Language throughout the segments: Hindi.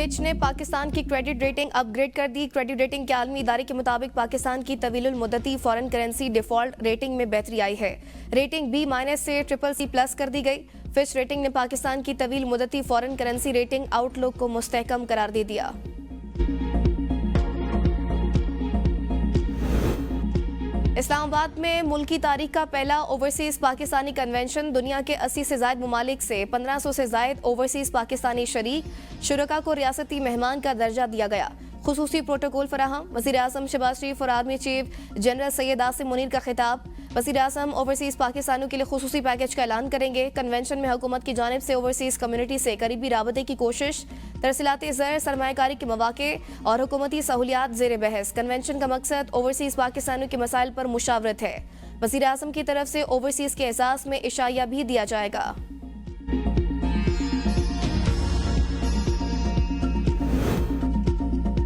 फिच ने पाकिस्तान की क्रेडिट रेटिंग अपग्रेड कर दी। क्रेडिट रेटिंग के आलमी इदारे के मुताबिक पाकिस्तान की तवीलुल मुद्दती फॉरेन करेंसी डिफॉल्ट रेटिंग में बेहतरी आई है। रेटिंग B- से CCC+ कर दी गई। फिच रेटिंग ने पाकिस्तान की तवील मुद्दती फॉरेन करेंसी रेटिंग आउटलुक को मुस्तहकम करार दे दिया। इस्लामाबाद में मुल्की तारीख का पहला ओवरसीज पाकिस्तानी कन्वेंशन। दुनिया के 80 से ज्यादा ममालिक से 1500 से ज्यादा ओवरसीज पाकिस्तानी शरीक शुरका को रियासती मेहमान का दर्जा दिया गया। खुसूसी प्रोटोकॉल फराहम। वज़ीर आज़म शहबाज शरीफ और army chief general Syed Asim Munir का खिताब। वज़ीर आज़म ओवरसीज पाकिस्तानियों के लिए खुसूसी पैकेज का ऐलान करेंगे। कन्वेंशन में हुकूमत की जानिब से ओवरसीज कम्युनिटी से करीबी राबते की कोशिश, तरसीलात ज़र, सरमायाकारी के मौके और हुकूमती सहूलियात ज़ेर बहस। कन्वेंशन का मकसद ओवरसीज पाकिस्तानियों के मसाइल पर मुशावरत है। वज़ीर आज़म की तरफ से ओवरसीज के एहसास में इशाया भी दिया जाएगा।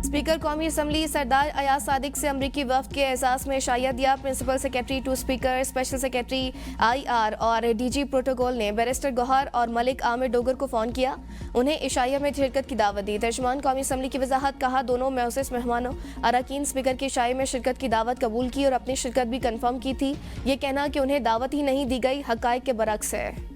स्पीकर कौमी असम्बली सरदार अयाज सादिक से अमरीकी वफ्द के एहसास में इशाया दिया। Principal secretary to speaker, special secretary IR और DG प्रोटोकॉल ने बैरिस्टर गौहर और मलिक आमिर डोगर को फ़ोन किया, उन्हें इशाया में शिरकत की दावत दी। तर्जुमान कौमी असम्बली की वजाहत, कहा दोनों मुअज़्ज़ज़ मेहमानों अरकान स्पीकर की इशाया में शिरकत की दावत कबूल की और अपनी शिरकत भी कन्फर्म की थी। ये कहना कि उन्हें दावत ही नहीं दी गई हक़ाइक़ के बरअक्स है।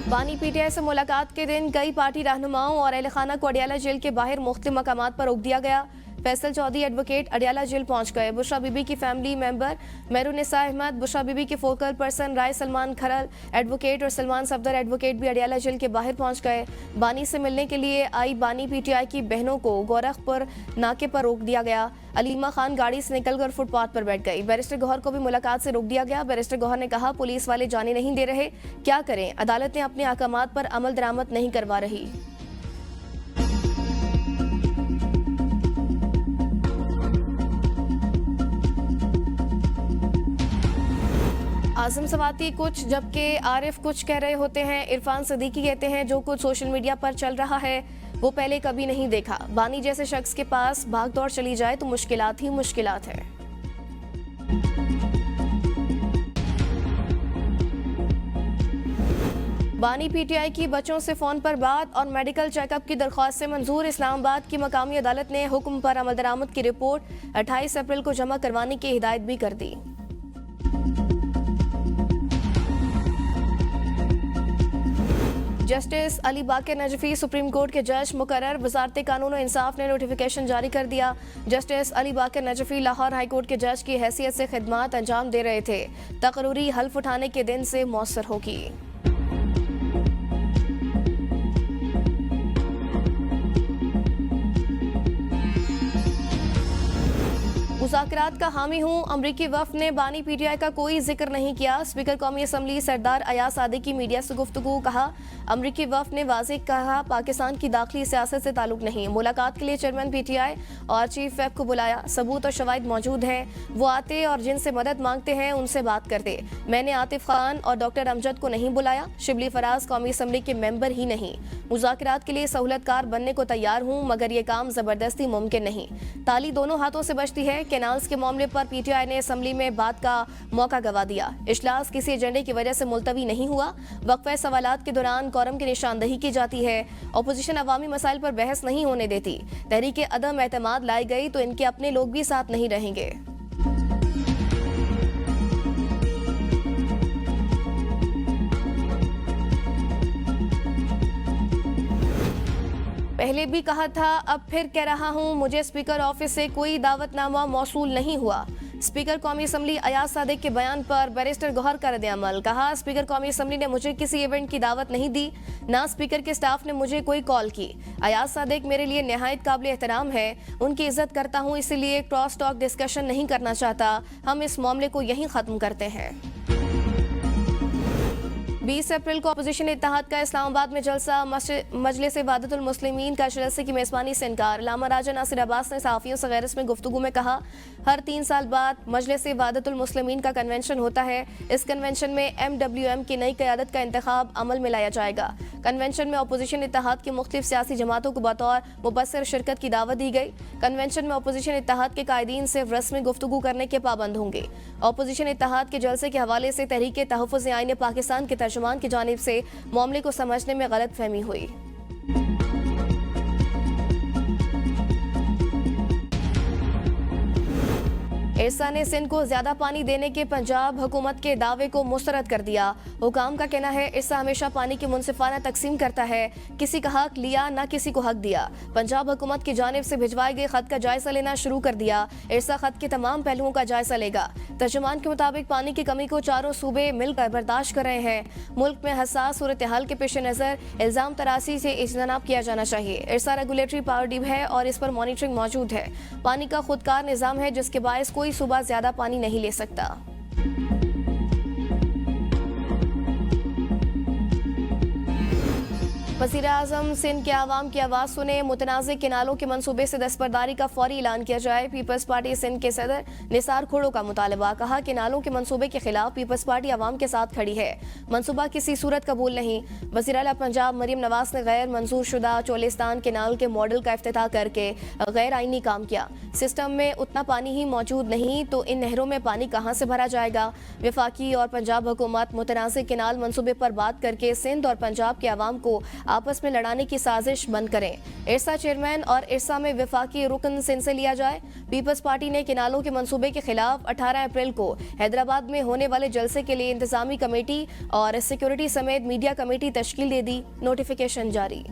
बानी PTI से मुलाकात के दिन कई पार्टी रहनुमाओं और अहल खाना को अडियाला जेल के बाहर मुख्तलिफ मकामात पर रोक दिया गया। फैसल चौधरी एडवोकेट अडियाला जेल पहुंच गए। बुशरा बीबी की फैमिली मेंबर मेहरुनिसा अहमद, बुशरा बीबी के फोकल पर्सन राय सलमान खरल एडवोकेट और सलमान सफदर एडवोकेट भी अडियाला जेल के बाहर पहुंच गए। बानी से मिलने के लिए आई बानी PTI की बहनों को गोरखपुर नाके पर रोक दिया गया। अलीमा खान गाड़ी से निकलकर फुटपाथ पर बैठ गई। बैरिस्टर गौहर को भी मुलाकात से रोक दिया गया। बैरिस्टर गौहर ने कहा पुलिस वाले जाने नहीं दे रहे, क्या करें, अदालतें अपने अहकामात पर अमल दरामद नहीं करवा रही। आजम सवाती कुछ जबकि आरिफ कुछ कह रहे होते हैं। इरफान सदीकी कहते हैं जो कुछ सोशल मीडिया पर चल रहा है वो पहले कभी नहीं देखा। बानी जैसे शख्स के पास भाग दौड़ चली जाए तो मुश्किलात ही मुश्किलात है। बानी PTI की बच्चों से फोन पर बात और मेडिकल चेकअप की दरख्वास्त से मंजूर। इस्लामाबाद की मकामी अदालत ने हुक्म पर अमल दरामद की रिपोर्ट 28 अप्रैल को जमा करवाने की हिदायत भी कर दी। जस्टिस अली बाकर नजफी सुप्रीम कोर्ट के जज मुकर्रर। वजारत कानून और इंसाफ ने नोटिफिकेशन जारी कर दिया। जस्टिस अली बाकर नजफी लाहौर हाई कोर्ट के जज की हैसियत से खिदमात अंजाम दे रहे थे। तकरूरी हल्फ उठाने के दिन से मौसर होगी। मुज़ाकरात का हामी हूँ। अमरीकी वफ़द ने बानी PTI का कोई जिक्र नहीं किया। स्पीकर कौमी असम्बली सरदार अयाज सादिक की मीडिया से गुफ्तगू। कहा अमरीकी वफ़द ने वाज़ेह कहा पाकिस्तान की दाखिली सियासत से ताल्लुक नहीं। मुलाकात के लिए चेयरमैन PTI और चीफ वेब को बुलाया। सबूत और शवाहिद मौजूद हैं, वो आते और जिनसे मदद मांगते हैं उनसे बात करते। मैंने आतिफ खान और डॉक्टर अमजद को नहीं बुलाया। शिबली फराज कौमी असम्बली के मेंबर ही नहीं। मुज़ाकरात के लिए सहूलतकार बनने को तैयार हूँ मगर ये काम ज़बरदस्ती मुमकिन नहीं। ताली दोनों हाथों से बचती है। कैनाल्स के मामले पर PTI ने असम्बली में बात का मौका गवा दिया। इजलास किसी एजेंडे की वजह से मुलतवी नहीं हुआ। वक्फे सवालात के दौरान कोरम की निशानदही की जाती है। अपोजिशन अवामी मसाइल पर बहस नहीं होने देती। तहरीक अदम एतमाद लाई गई तो इनके अपने लोग भी साथ नहीं रहेंगे। पहले भी कहा था अब फिर कह रहा हूं, मुझे स्पीकर ऑफिस से कोई दावतनामा मौसूल नहीं हुआ। स्पीकर कौमी असम्बली अयाज सादिक के बयान पर बैरिस्टर गौहर का रद्द-ए-अमल। कहा स्पीकर कौमी असम्बली ने मुझे किसी इवेंट की दावत नहीं दी, ना स्पीकर के स्टाफ ने मुझे कोई कॉल की। अयाज सादिक मेरे लिए निहायत काबिल एहतराम है, उनकी इज्जत करता हूँ, इसीलिए क्रॉस टॉक डिस्कशन नहीं करना चाहता। हम इस मामले को यहीं खत्म करते हैं। 20 अप्रैल को अपोजिशन इत्तेहाद का इस्लामाबाद में जलसा। मजलिस वहदतुल मुस्लिमीन का जलसे की मेज़बानी से इनकार। लामा राजा नासिर अब्बास ने सहाफ़ियों से गैरस में गुफ्तगू में कहा हर 3 साल बाद मजलिस वहदतुल मुस्लिमीन का कन्वेंशन होता है। इस कन्वेंशन में MWM की नई क़यादत का इंतखाब अमल में लाया जाएगा। कन्वेंशन में अपोजिशन इत्तेहाद की मुख्तलिफ सियासी जमातों को बतौर मुबस्सिर शिरकत की दावत दी गई। कन्वेंशन में अपोजिशन इत्तेहाद के कायदीन सिर्फ रस्मी गुफ्तगू करने के पाबंद होंगे। अपोजिशन इत्तेहाद के जलसे के हवाले से तहरीक तहफ़्फ़ुज़ आईन पाकिस्तान के तर्जुमान की जानिब से मामले को समझने में गलतफहमी हुई। इरसा ने सिंध को ज्यादा पानी देने के पंजाब हुकूमत के दावे को मुस्तरद कर दिया। हुकाम का कहना है इरसा हमेशा पानी की मुनसिफाना तकसीम करता है, किसी का हक लिया न किसी को हक दिया। पंजाब हुकूमत की जानिब से भिजवाए गए खत का जायजा लेना शुरू कर दिया। इरसा खत के तमाम पहलुओं का जायजा लेगा। तर्जुमान के मुताबिक पानी की कमी को चारों सूबे मिलकर बर्दाश्त कर रहे हैं। मुल्क में हसास सूरत हाल के पेश नज़र इल्जाम तरासी से इज्तनाब किया जाना चाहिए। इरसा रेगुलेटरी पावर डिव है और इस पर मॉनिटरिंग मौजूद है। पानी का खुदकार निज़ाम है जिसके बायस कोई सूबा ज्यादा पानी नहीं ले सकता। वज़ीर-ए-आज़म सिंध के आवाम की आवाज़ सुने, मुतनाज़ किनालों के मनसूबे से दस्तबरदारी का फौरी ऐलान किया जाए। पीपल्स पार्टी सिंध के सदर निसार खोड़ो का मुतालबा, कहा किनालों के मनसूबे के खिलाफ पीपल्स पार्टी आवाम के साथ खड़ी है, मनसूबा किसी सूरत कबूल नहीं। वज़ीर आला पंजाब मरियम नवाज ने गैर मंजूर शुदा चोलिस्तान केनाल के मॉडल का इफ्तिताह करके गैर आइनी काम किया। सिस्टम में उतना पानी ही मौजूद नहीं तो इन नहरों में पानी कहाँ से भरा जाएगा। वफाकी और पंजाब हुकूमत मुतनाज़ किनाल मनसूबे पर बात करके सिंध और पंजाब के आवाम को आपस में लड़ाने की साजिश बंद करें। इरसा चेयरमैन और इरसा में वफाकी रुकन सिंध से लिया जाए। पीपल्स पार्टी ने किनालों के मंसूबे के खिलाफ 18 अप्रैल को हैदराबाद में होने वाले जलसे के लिए इंतजामी कमेटी और सिक्योरिटी समेत मीडिया कमेटी तश्कील दे दी। नोटिफिकेशन जारी।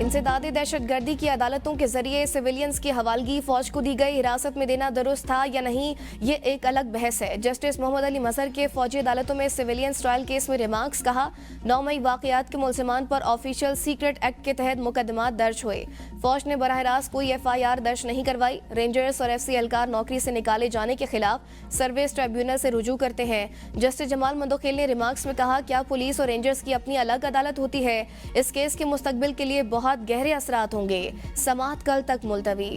इंसदादे दहशतगर्दी की अदालतों के जरिए सिविलियंस की हवालगी फौज को दी गई हिरासत में देना दुरुस्त था या नहीं, ये एक अलग बहस है। जस्टिस मोहम्मद अली मजहर के फौजी अदालतों में सिविलियंस ट्रायल केस में रिमार्क्स, कहा 9 मई वाकयात के मुलजिमान पर ऑफिशियल सीक्रेट एक्ट के तहत मुकदमात दर्ज हुए। फौज ने बराह रास्त कोई FIR दर्ज नहीं करवाई। रेंजर्स और FC एहलकार नौकरी से निकाले जाने के खिलाफ सर्विस ट्रिब्यूनल से रुजू करते हैं। जस्टिस जमाल मंदोखेल ने रिमार्क्स में कहा, क्या पुलिस और रेंजर्स की अपनी अलग अदालत होती है? इस केस के मुस्तकबिल के लिए बहुत गहरे असरात होंगे। समाअत कल तक मुलतवी।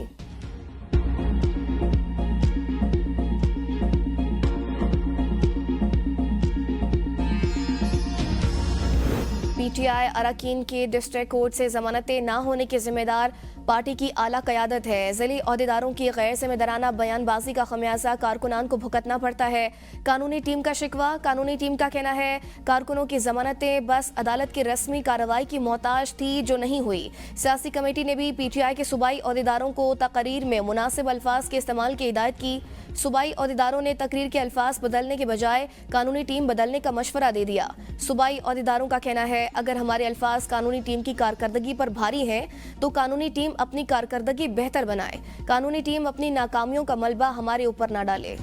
PTI अरकान के डिस्ट्रिक्ट कोर्ट से जमानतें ना होने के जिम्मेदार पार्टी की आला क़यादत है। ज़िली अहदेदारों की गैर जिम्मेदाराना बयानबाजी का खमियाजा कारकुनान को भुगतना पड़ता है। कानूनी टीम का शिकवा, कानूनी टीम का कहना है कारकुनों की जमानतें बस अदालत की रस्मी कार्रवाई की मोहताज थी जो नहीं हुई। सियासी कमेटी ने भी PTI के सूबाई अहदेदारों को तकरीर में मुनासिब अल्फाज के इस्तेमाल की हिदायत की। सूबाई अहदेदारों ने तकरीर के अल्फाज बदलने के बजाय कानूनी टीम बदलने का मशवरा दे दिया। सूबाई अहदेदारों का कहना है अगर हमारे अल्फाज कानूनी टीम की कारकर्दगी पर भारी हैं तो कानूनी टीम अपनी कारकर्दगी बेहतर बनाए। कानूनी टीम अपनी नाकामियों का मलबा हमारे ऊपर ना डाले।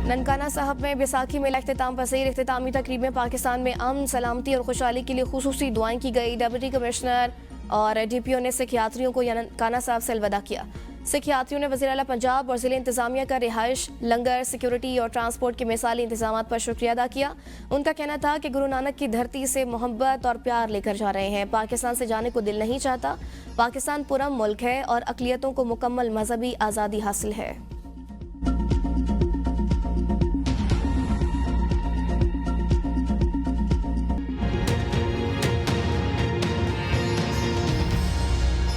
ननकाना साहब में बैसाखी मेला इख्तिताम पसीर। इख्तितामी तकरीब में पाकिस्तान में अमन, सलामती और खुशहाली के लिए खुसूसी दुआएं की गई। डिप्टी कमिश्नर और DPO ने सिख यात्रियों को ननकाना साहब से अलविदा किया। सिख यात्रियों ने वज़ीर आला पंजाब और ज़िले इंतजामिया का रिहाइश, लंगर, सिक्योरिटी और ट्रांसपोर्ट के मिसाली इंतजाम पर शुक्रिया अदा किया। उनका कहना था कि गुरु नानक की धरती से मोहब्बत और प्यार लेकर जा रहे हैं। पाकिस्तान से जाने को दिल नहीं चाहता। पाकिस्तान पुरअमन मुल्क है और अक़लियतों को मुकम्मल मजहबी आज़ादी हासिल है।